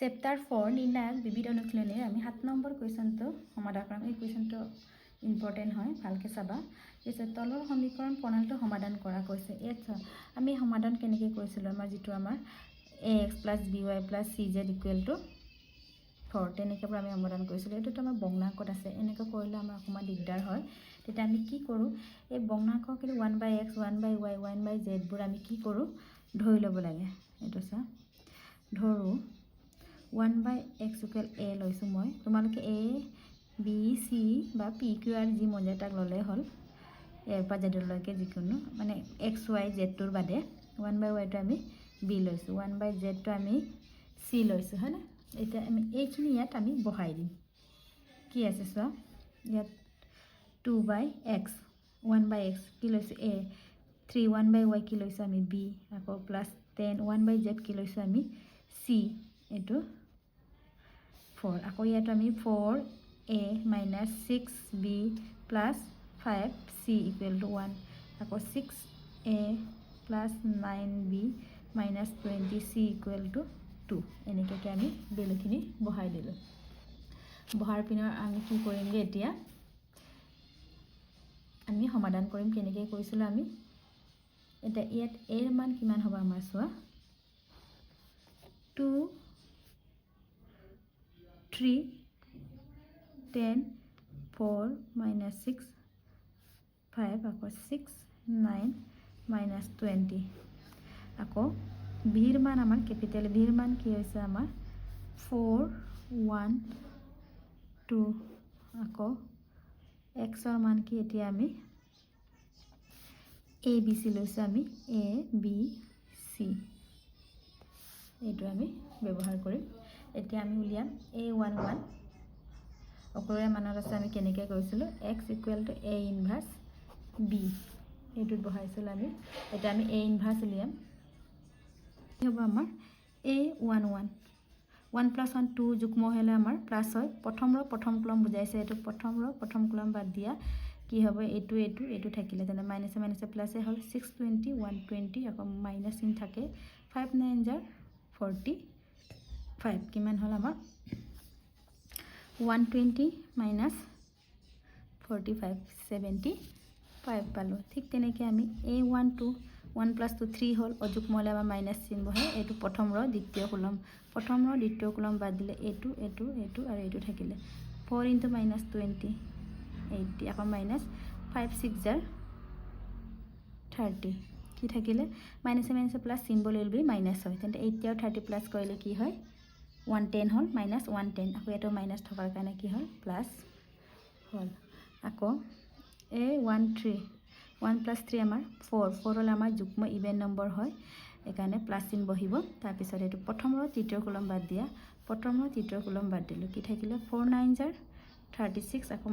Chapter 4 নিৰ্ণায়ক বিবিধ অনুশীলনীৰ আমি 7 নম্বৰ কুৱেশ্যনটো সমাধান কৰিম। এই কুৱেশ্যনটো ইম্পৰ্টেণ্ট হয়, ভালকৈ চাবা। কৈছে তলৰ সমীকৰণ প্ৰণালীটো সমাধান কৰা কৈছে। ইয়াত আমি সমাধান কেনেকৈ কৰিছিলোঁ, আমাৰ যিটো আমাৰ ax + by + cz = 4 তেনেকৈ পৰা আমি সমাধান কৰিছিলোঁ। এইটোতো আমাৰ ভগ্নাংকত আছে, এনেকৈ কৰিলে আমাৰ অকণমান দিগদাৰ হয়। তেতিয়া আমি কি কৰোঁ, এই ভগ্নাংক কিন্তু 1/x 1/y 1/z আমি কি কৰোঁ, ধৰি ল'ব লাগে। এইটো চা ধৰোঁ 1/x = a লৈছোঁ মই, তোমালোকে a b c বা p q r যি মন যায় তাক ল'লে হ'ল। এৰ পৰা জেডলৈকে যিকোনো মানে x y z বাদে 1/y আমি b লৈছোঁ, 1/z আমি c লৈছোঁ, হয়নে? এতিয়া আমি এইখিনি ইয়াত আমি বহাই দিম। কি আছে চোৱা, ইয়াত 2/x 1/x কি লৈছোঁ a, 3 1/y কি লৈছোঁ আমি b, আকৌ প্লাছ 10 1/z কি লৈছোঁ আমি c, এইটো 4, আকৌ ইয়াত আমি 4a - 6b + 5c = 1, আকৌ 6a + 9b - 20c = 2, এনেকৈ আমি বেলুখিনি বহাই দিলোঁ। বহাৰ পিনৰ আমি কি কৰিমগৈ, এতিয়া আমি সমাধান কৰিম। কেনেকৈ কৰিছিলোঁ আমি, এতিয়া ইয়াত a ৰ মান কিমান হ'ব আমাৰ চোৱা, 2 3 10 4 - 6 5, আকৌ 6 9 - 20, আকৌ ভিৰ মান আমাৰ কেপিটেল ভিৰ মান কি হৈছে আমাৰ 4 1 2, আকৌ এক্সৰ মান কি, এতিয়া আমি a b c লৈছোঁ, আমি a b c এইটো আমি ব্যৱহাৰ কৰিম। এতিয়া আমি উলিয়াম a11 অকলৰে মানত আছে। আমি কেনেকৈ কৰিছিলোঁ, x = a ইনভাৰ্ছ b এইটোত বহাইছিলোঁ আমি। এতিয়া আমি a ইনভাৰ্ছ উলিয়াম। কি হ'ব আমাৰ a11 1 + 1 2 যুগ্ম হ'লে আমাৰ প্লাছ হয়। প্ৰথম ৰ প্ৰথম কলম বুজাইছে, এইটো প্ৰথম ৰ প্ৰথম কলম বাদ দিয়া কি হ'ব, এইটো থাকিলে তেনে মাইনাছে মাইনাছে প্লাছে হ'ল। 620 120, আকৌ মাইনাছ চিন থাকে, 5 9 45, কিমান হ'ল আমাৰ 120 - 45 75 পালোঁ। ঠিক তেনেকৈ আমি a12 1 + 2 3 হ'ল, অযুগ্ম হ'লে আমাৰ মাইনাছ চিন বহে। এইটো প্ৰথম ৰ দ্বিতীয় কলম, প্ৰথম ৰ দ্বিতীয় কলম বাদ দিলে এইটো আৰু এইটো থাকিলে 4 × -20 80, আকৌ মাইনাছ 5 6 30 কি থাকিলে, মাইনাছে মাইনাছে plus symbol will be minus হয়। তেন্তে 80 আৰু 30 প্লাছ কৰিলে কি হয় 110 হ'ল, মাইনাছ 110, আকৌ এইটো মাইনাছ থকাৰ কাৰণে কি হ'ল প্লাছ হ'ল। আকৌ a13 1 + 3 আমাৰ 4 হ'লে আমাৰ যুগ্ম ইভেন নম্বৰ হয়, সেইকাৰণে প্লাছ চিন বহিব। তাৰপিছত এইটো প্ৰথম ৰ তৃতীয় কলম বাদ দিয়া, প্ৰথম ৰ তৃতীয় কলম বাদ দিলোঁ, কি থাকিলে 4 9 36, আকৌ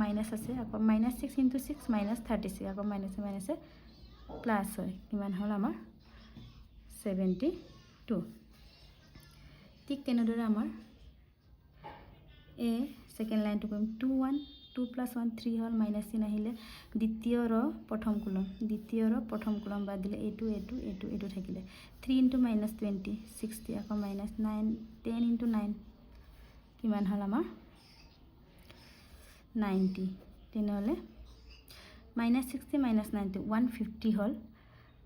মাইনাছ আছে, আকৌ -6 × 6 -36, আকৌ মাইনাছে মাইনাছে প্লাছ হয়, কিমান হ'ল আমাৰ 72। ঠিক তেনেদৰে আমাৰ ছেকেণ্ড লাইনটো কৰিম 2 1 2 + 1 3 হ'ল, মাইনাছ চিন আহিলে, দ্বিতীয় ৰ প্ৰথম কলম বাদ দিলে এইটো থাকিলে 3 × -20 60, আকৌ -9 10 × 9 কিমান হ'ল আমাৰ 90, তেনেহ'লে -60 - 90 150 হ'ল,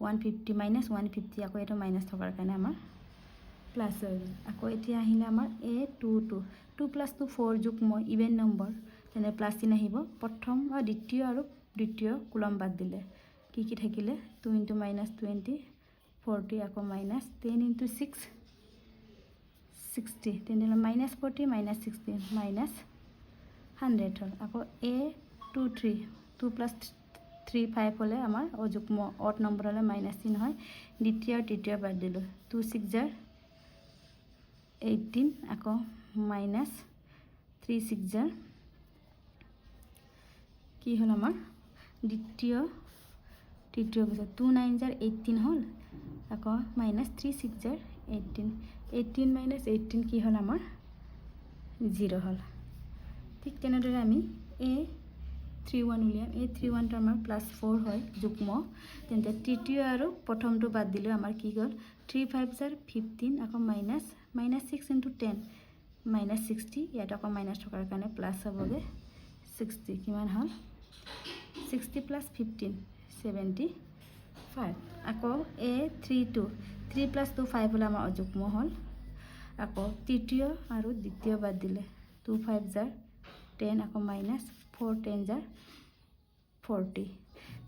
150 -150, আকৌ এইটো মাইনাছ থকাৰ কাৰণে আমাৰ প্লাছ হৈ গ'ল। আকৌ এতিয়া আহিলে আমাৰ a22 2 + 2 4 যুগ্ম ইভেন নম্বৰ, তেনে প্লাছ চিন আহিব। প্ৰথম দ্বিতীয় আৰু দ্বিতীয় কলম বাদ দিলে কি থাকিলে 2 × -20 40, আকৌ -10 × 6 60, তেনেহ'লে -40 - 60 -100 হ'ল। আকৌ a23 2 + 3 5 হ'লে আমাৰ অযুগ্ম অড নম্বৰ হ'লে মাইনাছ চিন হয়, দ্বিতীয় আৰু তৃতীয় বাদ দিলোঁ 2 6 18, আকৌ -3 6 কি হ'ল আমাৰ দ্বিতীয় তৃতীয় পিছত 2 9 18 হ'ল, আকৌ -3 6 18 18 - 18 কি হ'ল আমাৰ 0 হ'ল। ঠিক তেনেদৰে আমি a31 উলিয়াম। a31টো আমাৰ +4 হয় যুগ্ম, তেন্তে তৃতীয় আৰু প্ৰথমটো বাদ দিলেও আমাৰ কি গ'ল 3 5 15, আকৌ -6 × 10 -60 ইয়াত আকৌ মাইনাছ থকাৰ কাৰণে প্লাছ হ'বগৈ 60 কিমান হ'ল 60 + 15 75 আকৌ a 3 2 3 + 2 5 হ'লে আমাৰ অযুগ্ম হ'ল আকৌ তৃতীয় আৰু দ্বিতীয় বাদ দিলে 2 5 জাৰ 10 আকৌ -4 10 জাৰ 40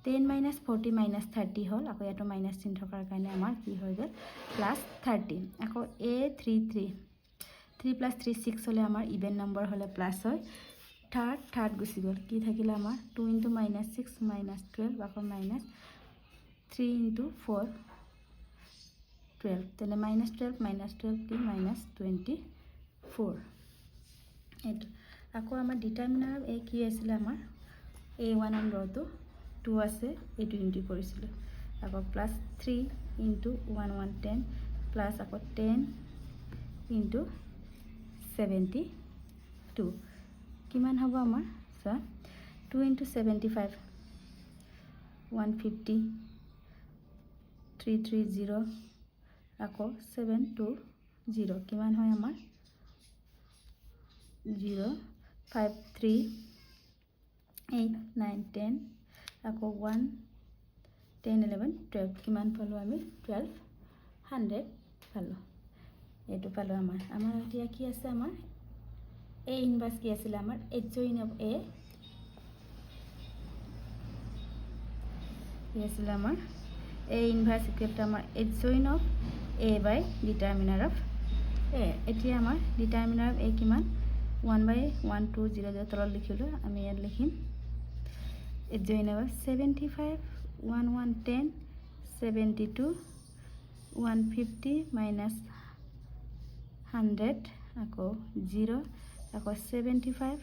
10 - 40 - 30 হ'ল আকৌ ইয়াতো মাইনাছ চিন থকাৰ কাৰণে আমাৰ কি হৈ গ'ল +30 আকৌ a 3 3 3 + 3 6 হ'লে আমাৰ ইভেন নম্বৰ হ'লে প্লাছ হয় থাৰ্ড গুচি গ'ল কি থাকিলে আমাৰ 2 × -6 -12 আকৌ -3 × 4 12 তেনে -12 -12 কি -24 এইটো আকৌ আমাৰ ডিটাৰমিনাৰ অফ a কি আছিলে আমাৰ a1 ৰটো 2 আছে এইটো ইনটু কৰিছিলোঁ আকৌ +3 × 1 1 10 প্লাছ আকৌ 10 × 72 কিমান হ'ব আমাৰ চোৱা 2 × 75 150 330 আকৌ 720 কিমান হয় আমাৰ 0 5 3 8 9 10 আকৌ 1 10 11 12 কিমান পালোঁ আমি 1200 পালোঁ এইটো পালোঁ আমাৰ এতিয়া কি আছে আমাৰ a ইনভাৰ্স কি আছিলে আমাৰ adjoint of a কি আছিলে আমাৰ a ইনভাৰ্স ইকুৱেল টু আমাৰ adjoint of a by determiner of a এতিয়া আমাৰ determiner of a কিমান 1/1200 তলত লিখিলোঁ আমি ইয়াত লিখিম adjoint of 75 1 1 10 72 150 -100 আকৌ 0 আকৌ 75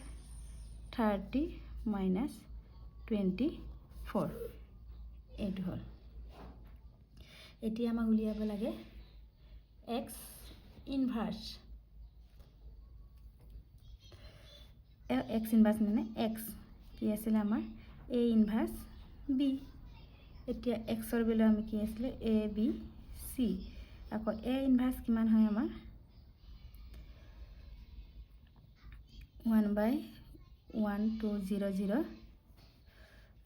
30 -24 এইটো হ'ল এতিয়া আমাক উলিয়াব লাগে x ইনভাৰ্স মানে x কি আছিলে আমাৰ a ইনভাৰ্স b এতিয়া x ৰ ভ্যালু আমি কি আছিলে a b c আকৌ a ইনভাৰ্স কিমান হয় আমাৰ 1/1200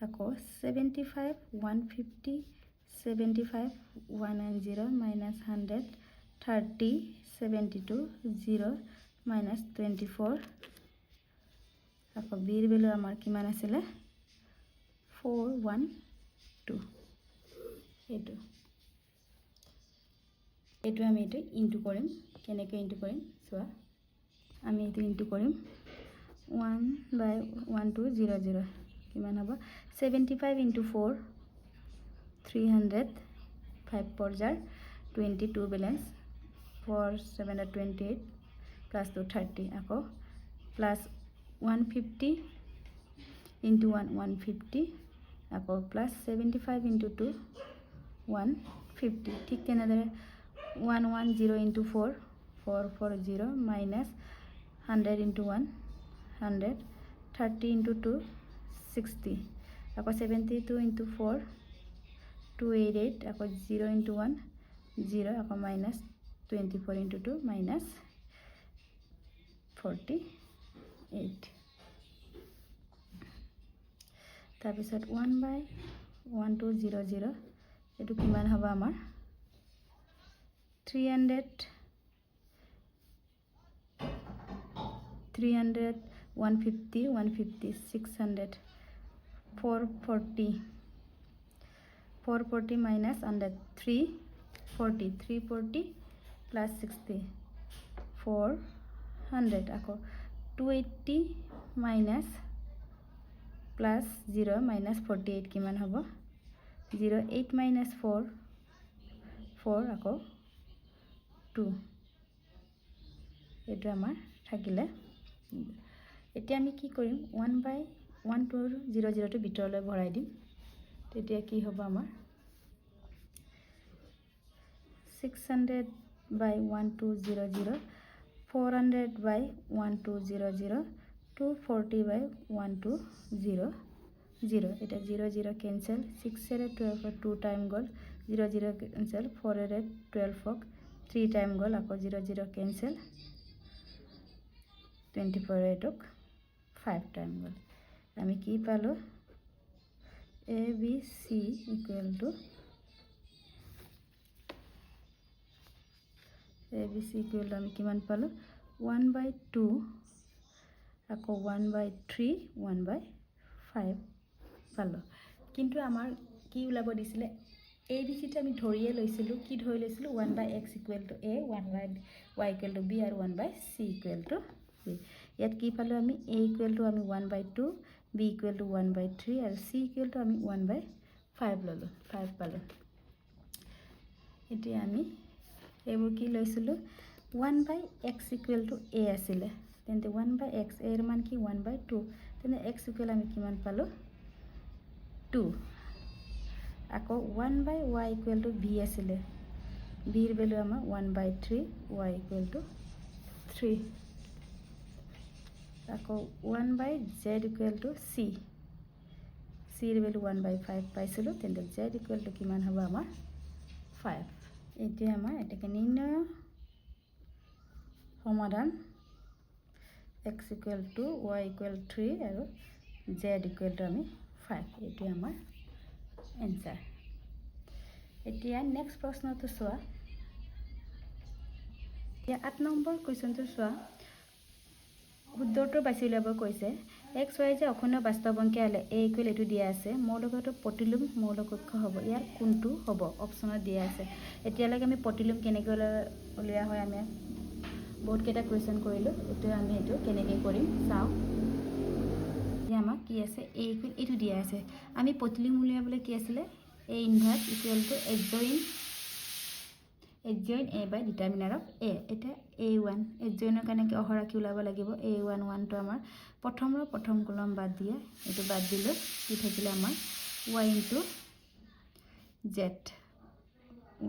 আকৌ 75 150 75 110 -100 30 72 0 -24 আকৌ b ৰ ভ্যালু আমাৰ কিমান আছিলে 412 এইটো আমি এইটো ইনটু কৰিম কেনেকৈ ইনটু কৰিম চোৱা আমি এইটো ইনটু কৰিম 1/1200 কিমান হ'ব 75 × 4 300 5 4 জাৰ 22 বেলেঞ্চ 4 7 28 প্লাছ 2 30 আকৌ প্লাছ 150 × 1 150 আকৌ প্লাছ 75 × 2 150 ঠিক তেনেদৰে 110 × 4 440 -100 × 1 100 30 × 2 60 আকৌ 72 × 4 288 আকৌ 0 × 1 0 আকৌ -24 × 2 -48 তাৰপিছত 1/1200 এইটো কিমান হ'ব আমাৰ 300 150 150 600 440 -100 340 340 plus 60 400 আকৌ 280 minus plus 0 minus 48 কিমান হ'ব 0 8 minus 4 4 আকৌ 2 এইটো আমাৰ থাকিলে এতিয়া আমি কি কৰিম 1/1200 টো ভিতৰলৈ ভৰাই দিম তেতিয়া কি হ'ব আমাৰ 600/1200 400/1200 240/1200 এটা 0 0 cancel 6 এৰে 12 2 টাইম গল 0 0 cancel 4 এৰে 12 হক 3 টাইম গ'ল আকৌ 0 0 কেঞ্চেল 24 এইটোক 5 টাইম গ'ল আমি কি পালোঁ ABC ইকুৱেল টু আমি কিমান পালোঁ 1/2 আকৌ 1/3 1/5 পালোঁ কিন্তু আমাৰ কি ওলাব দিছিলে ABCটো আমি ধৰিয়ে লৈছিলোঁ কি ধৰি লৈছিলোঁ 1/x equal to A 1/y equal to B আৰু 1/c ইকুৱেল টু B ইয়াত কি পালোঁ আমি A ইকুৱেল টু আমি 1/2 B ইকুৱেল টু 1/3 আৰু C ইকুৱেল টু আমি 1/5 ল'লোঁ 5 পালোঁ এতিয়া আমি এইবোৰ কি লৈছিলোঁ 1/x ইকুৱেল টু A আছিলে তেন্তে 1/x এৰ মান কি 1/2 তেন্তে x ইকুৱেল আমি কিমান পালোঁ 2 আকৌ 1/y ইকুৱেল টু b আছিলে b ৰ ভ্যালু আমাৰ 1/3 y ইকুৱেল টু 3 আকৌ 1/z equal to c c ৰ ভ্যালু 1/5 পাইছিলোঁ তেন্তে z ইকুৱেল টু কিমান হ'ব আমাৰ 5 এতিয়া আমাৰ এটাকে নিৰ্ণয় সমাধান x equal to y equal 3 আৰু z ইকুৱেল টু আমি 5 এইটো আমাৰ এনসাৰ এতিয়া নেক্সট প্ৰশ্নটো চোৱা এতিয়া 8 নম্বৰ কোৱেশ্চনটো চোৱা উত্তৰটো বাছি উলিয়াব কৈছে x y যে অখণ্ড বাস্তৱ অংক আলে a ইকুৱেল এটো দিয়া আছে মৌলিকটো প্ৰতিলোম মৌলিক অক্ষ হ'ব ইয়াৰ কোনটো হ'ব অপচনত দিয়া আছে এতিয়ালৈকে আমি প্ৰতিলোম কেনেকৈ উলিয়া হয় আমি বহুত কেইটা কোৱেশ্চন কৰিলো এতিয়া আমি এটো কেনেকৈ কৰিম চাও আমাক কি আছে a ইকুৱেল এটো দিয়া আছে আমি প্ৰতিলোম উলিয়াবলৈ কি আছিল a inverse equal to adjoint a by determinant of a এটা a1 adjointৰ কাৰণে কি অহৰাখি ওলাব লাগিব a1 1 টো আমাৰ প্ৰথম কলম বাদ দিয়ে এটো বাদ দিলে কি থাকিলে আমাৰ y into z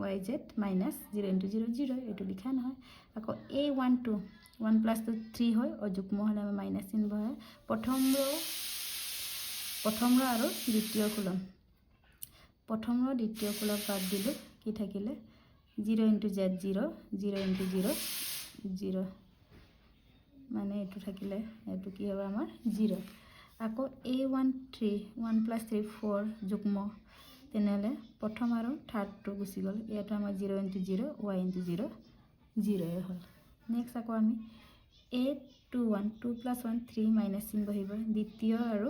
yz minus 0 into 0 0 এটো লিখা নহয় আকৌ a1 2 1 plus 2 3 হয় অযুগ্ম হলে আমি মাইনাস চিহ্ন বহাই প্ৰথম ৰ আৰু দ্বিতীয় কলম প্ৰথম ৰ দ্বিতীয় কলম বাদ দিলে কি থাকিলে 0 into z 0 0 into 0 0 মানে এটো থাকিলে এটো কি হবে আমাৰ 0 আকৌ a1 3 1 plus 3 4 যুগ্ম তেনেহলে প্ৰথম আৰু থাৰ্ড টো গুছি গল এটা আমাৰ 0 into 0 y into 0 0 এ হল নেক্সট আকৌ আমি a21 2 plus 1 3 minus চিহ্ন বহিব দ্বিতীয় আৰু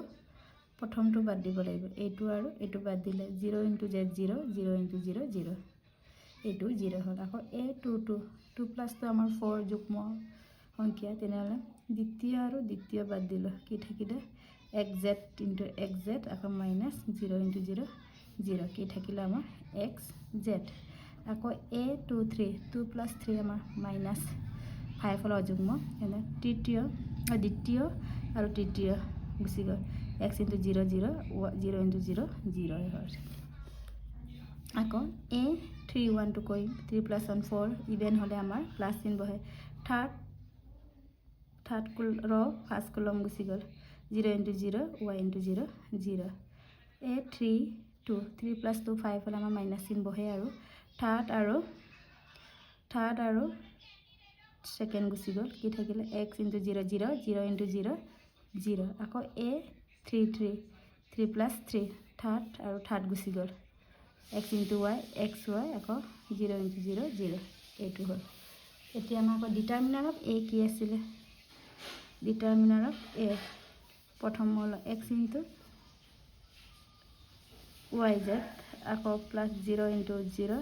প্ৰথমটো বাদ দিব লাগিব এইটো আৰু এইটো বাদ দিলে 0 into z 0 0 into 0 0 এইটো 0 হল আকৌ a22 2 plus 2 আমাৰ 4 যুগ্ম সংখ্যা তেনেহলে দ্বিতীয় আৰু দ্বিতীয় বাদ দিলো কি থাকিলে xz into xz আকৌ minus 0 into 0 0 কি থাকিলে আমাৰ xz আকৌ a23 2 plus 3 আমাৰ minus 5 হল অযুগ্ম এনে দ্বিতীয় আৰু তৃতীয় গুছি গল x into 0 0 0 into 0 0 হয় আকৌ a31 টো কই 3 plus 1 4 ইভেন হলে আমাৰ প্লাস চিহ্ন বহে থাৰ্ড ৰ ফাৰ্স্ট কলম গুছি গল 0 into 0 y into 0 0 a32 3 plus 2 5 হলে আমাৰ মাইনাস চিহ্ন বহে আৰু থাৰ্ড আৰু সেকেন্ড গুছি গল কি থাকিলে x into 0 0 0 into 0 0 আকৌ a33 3 plus 3 থাৰ্ড গুছি গল x into y xy আকৌ 0 into 0 0 এইটো হল এতিয়া আমাৰ আকৌ ডিটাৰমিনান্ট অফ a কি আছিল ডিটাৰমিনান্ট অফ a প্ৰথম হল x into yz আকৌ প্লাস 0 into 0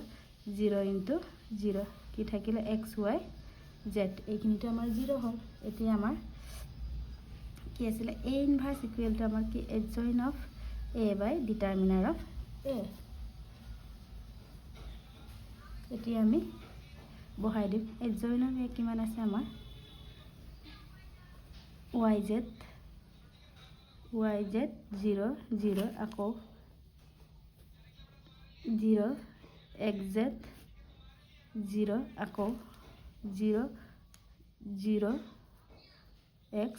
0 into 0 কি থাকিলে xy z এইখিনিটো আমাৰ 0 হল এতিয়া আমাৰ কি আছিল a ইনভাৰ্স ইকুৱেল টু আমাৰ কি adjoint of a by determinant of a এতিয়া আমি বহাই দিম adjoint of a কিমান আছে আমাৰ yz 0 0 আকৌ 0 xz 0 আকৌ 0 0 x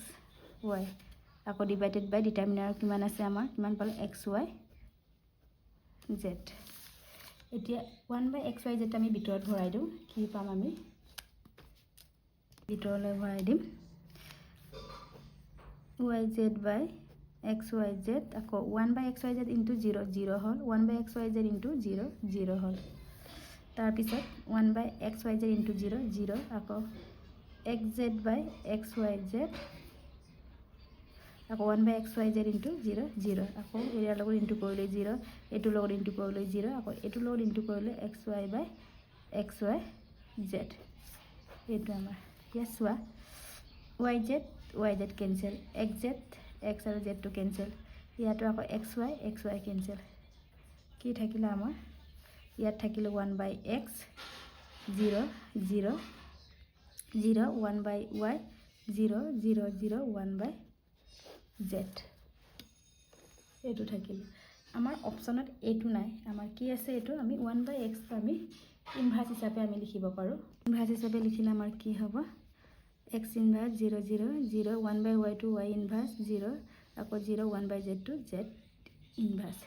y আকৌ ডিভাইডেড বাই ডিটারমিনান্ট কিমান আছে আমাৰ কিমান পালে xy z এতিয়া 1/xy যেটা আমি ভিতৰত ভৰাই দিওঁ কি পাম আমি ভিতৰলৈ ভৰাই দিম yz/xyz আকৌ 1/xyz into 0 0 হ'ল 1/xyz into 0 0 হ'ল তাৰপিছত 1/xyz into 0 0 আকৌ xz/xyz আকৌ 1/xyz into 0 0 আকৌ এৰিয়াৰ লগত ইনটু কৰিলে 0 এটোৰ লগত ইনটু কৰিলে 0 আকৌ এটোৰ লগত ইনটু কৰিলে xy/xyz এইটো আমাৰ এতিয়া চোৱা yz কেনসেল xz x আৰু z টো কেনসেল ইয়াতো আকৌ xy কেনসেল কি থাকিলে আমাৰ ইয়াত থাকিলে 1/x 0 0 0 1/y 0 0 0 1/z এইটো থাকিলে আমাৰ অপচনত এইটো নাই আমাৰ কি আছে এইটো আমি 1/x আমি ইনভাৰ্স হিচাপে আমি লিখিব পাৰো ইনভাৰ্স হিচাপে লিখিলে আমাৰ কি হ'ব x inverse 0 0 0 1/y to y inverse 0 আকৌ 0 1/z to z inverse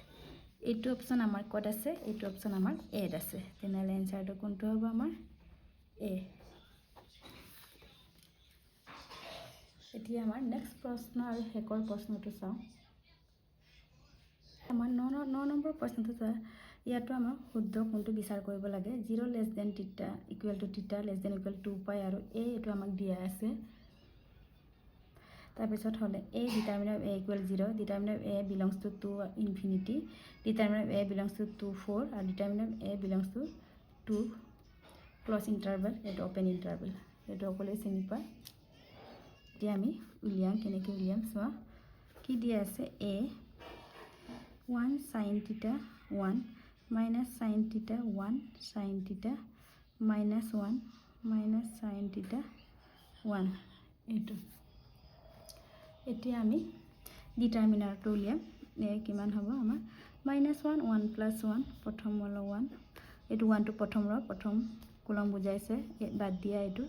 এইটো অপচন আমাৰ কত আছে এইটো অপচন আমাৰ a ত আছে তেনেহলে এনসাৰটো কোনটো হ'ব আমাৰ a এতিয়া আমাৰ নেক্সট প্ৰশ্ন আৰু হেকৰ প্ৰশ্নটো চাওঁ আমাৰ 9 নম্বৰ প্ৰশ্নটো চাওঁ ইয়াতো আমাৰ শুদ্ধ কোনটো বিচাৰ কৰিব লাগে 0 less than theta equal to theta less than equal to 2 pi আৰু a এটো আমাক দিয়া আছে তাৰপিছত হলে a determinant of a equal 0 determinant of a belongs to 2 infinity determinant of a belongs to 2 4 and determinant of a belongs to 2 close interval এটো open interval এটো অকলে চিনি পায় এতিয়া আমি উলিয়াম কেনেকৈ উলিয়াম চোৱা কি দিয়া আছে a 1 sin theta 1 minus sin theta 1 sin theta minus 1 minus sin theta 1 এইটো এতিয়া আমি ডিটারমিনারটো উলিয়াম কিমান হ'ব আমাৰ -1 1 + 1 প্ৰথম হলো 1 এইটো 1 টো প্ৰথম ৰ প্ৰথম কলম বুজাইছে বাদ দিয়া এইটো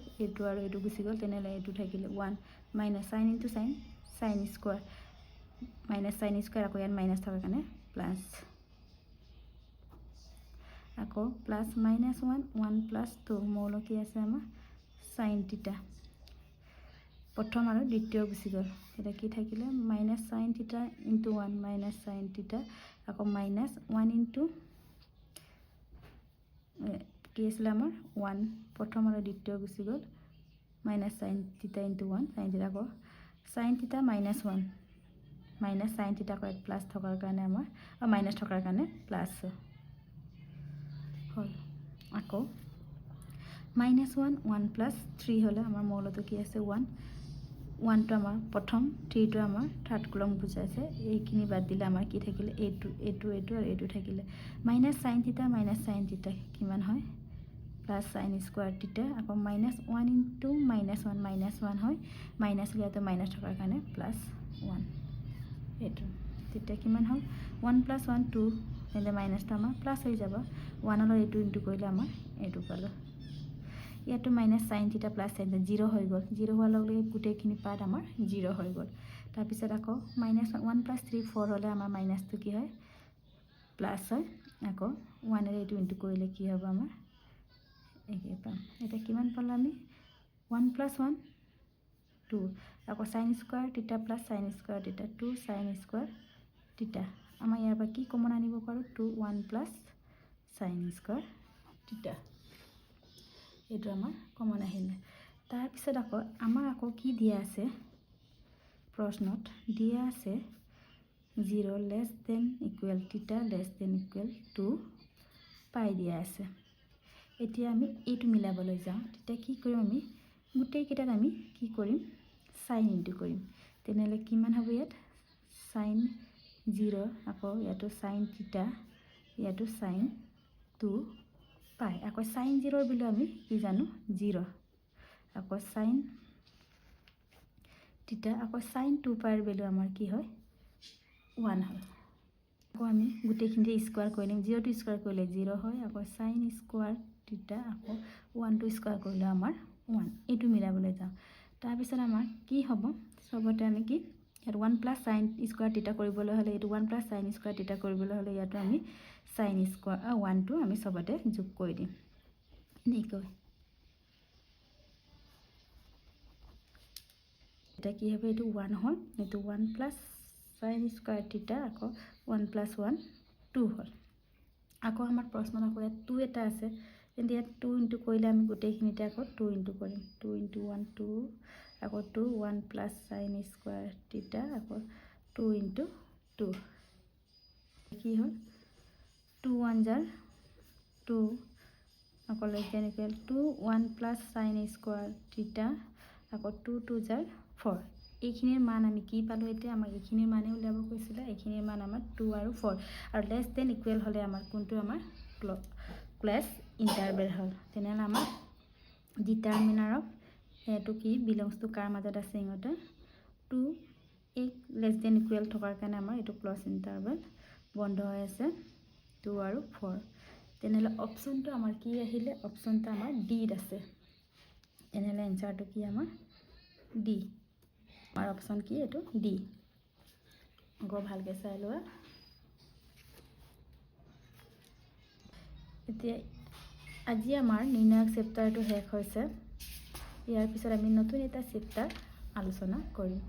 আৰু এইটো গুছি গল তেনেলে এইটো থাকিলে 1 minus sin into sin sin square minus sin square আকৌ ইয়াত মাইনাস থকাৰ কাৰণে প্লাস আকৌ প্লাস -1 1 + 2 মৌল কি আছে আমাৰ sin theta প্ৰথম আৰু দ্বিতীয় গুছি গল এটা কি থাকিলে -sin theta into 1 minus sin theta আকৌ -1 into কি আছিল আমাৰ 1 প্ৰথম আৰু দ্বিতীয় গুছি গল -sin theta into 1 sin theta আকৌ sin theta -1 minus sin theta को प्लस थकार কাৰণে আমাৰ মাইনাস থকাৰ কাৰণে প্লাস হল আকৌ -1 1 + 3 হলে আমাৰ মৌলটো কি আছে 1 1 টো আমাৰ প্ৰথম 3 টো আমাৰ থাৰ্ড কলম বুজাইছে এইখিনি বাদ দিলে আমাৰ কি থাকিলে এইটো আৰু এইটো থাকিলে -sin theta কিমান হয় প্লাস sin square theta আকৌ -1 into -1 -1 হয় মাইনাস লিয়াটো মাইনাস থকাৰ কাৰণে +1 এইটো তেতিয়া কিমান হ'ল 1 + 1 2 তেনে মাইনাসটো আমাৰ প্লাস হৈ যাব 1 আৰু এইটো ইনটু কৰিলে আমাৰ এইটো পালো ইয়াতো -sin theta + sin theta 0 হৈ গল 0 হোৱাৰ লগে লগে গোটেইখিনি পাৰ্ট আমাৰ 0 হৈ গল তাৰ পিছত আকৌ -1 + 3 4 হলে আমাৰ মাইনাসটো কি হয় প্লাস হয় আকৌ 1 আৰু এইটো ইনটু কৰিলে কি হ'ব আমাৰ একে পাম এটা কিমান পালো আমি 1 + 1 2 আকৌ sin square theta plus sin square theta 2 sin square theta আমাৰ ইয়াৰ পৰা কি কমন আনিব পাৰো 2 1 plus sin square theta এইটো আমাৰ কমন আহিলে তাৰ পিছত আকৌ আমাৰ আকৌ কি দিয়া আছে প্ৰশ্নত দিয়া আছে 0 less than equal theta less than equal to pi দিয়া আছে এতিয়া আমি এইটো মিলাবলৈ যাওঁ তেতিয়া কি কৰিম আমি গোটেই কেইটাত আমি কি কৰিম sin ইনটু কৰিম তেনেহলে কিমান হ'ব ইয়াত sin 0 আকৌ ইয়াতো sin theta ইয়াতো sin 2 pi আকৌ sin 0 বিলো আমি কি জানো 0 আকৌ sin theta আকৌ sin 2 pi এর বিলো আমাৰ কি হয় 1 হয় আকৌ আমি গোটেইখিনি স্কয়াৰ কৰি নিম 0 টু স্কয়াৰ কৰিলে 0 হয় আকৌ sin square theta আকৌ 1 টু স্কয়াৰ কৰিলে আমাৰ 1 এইটো মিলাবলৈ যাওঁ তাৰ পিছত আমাৰ কি হ'ব সবতে আমি কি ইয়াত 1 প্লাছ চাইন স্কুৱাৰ থিটা কৰিবলৈ হ'লে এইটো 1 প্লাছ চাইন স্কুৱাৰ থিটা কৰিবলৈ হ'লে ইয়াতো আমি চাইন স্কুৱাৰ 1টো আমি চবতে যোগ কৰি দিম এনেকৈ এটা কি হবে এইটো 1 হ'ল এইটো 1 প্লাছ চাইন স্কুৱাৰ থিটা আকৌ 1 প্লাছ 1 2 হ'ল আকৌ আমাৰ প্ৰশ্নত আকৌ ইয়াত 2 এটা আছে কিন্তু ইয়াত 2 ইনটু কৰিলে আমি গোটেইখিনিতে আকৌ 2 ইনটু কৰিম 2 ইনটু 1 2 আকৌ 2 1 প্লাছ চাইন স্কুৱাৰ থিটা আকৌ 2 ইনটু 2 কি হ'ল 2 1 জাৰ 2 আকৌ less than equal 2 1 plus sine square theta আকৌ 2 2 জাৰ 4 এইখিনিৰ মান আমি কি পালো এতিয়া আমাক এইখিনিৰ মানে উলিয়াব কৈছিলে এইখিনিৰ মান আমাৰ 2 আৰু 4 আৰু লেছ দেন ইকুৱেল হ'লে আমাৰ কোনটো আমাৰ ক্লাছ ইণ্টাৰভেল হ'ল তেনেহ'লে আমাৰ ডিটাৰমিনাৰ অফ এইটো কি বিলংছ টু কাৰ মাজত আছে ইহঁতে 2 এক লেছ দেন ইকুৱেল থকাৰ কাৰণে আমাৰ এইটো ক্লজ ইণ্টাৰভেল বন্ধ হৈ আছে 2 আৰু 4 তেনেহ'লে অপশ্যনটো আমাৰ কি আহিলে অপশ্যনটো আমাৰ ডিত আছে তেনেহ'লে এনচাৰটো কি আমাৰ ডি আমাৰ অপশ্যন কি এইটো ডি আকৌ ভালকৈ চাই লোৱা এতিয়া আজি আমাৰ নিৰ্ণায়ক চেপ্টাৰটো শেষ হৈছে ইয়াৰ পিছত আমি নতুন এটা চেপ্টাৰ আলোচনা কৰিম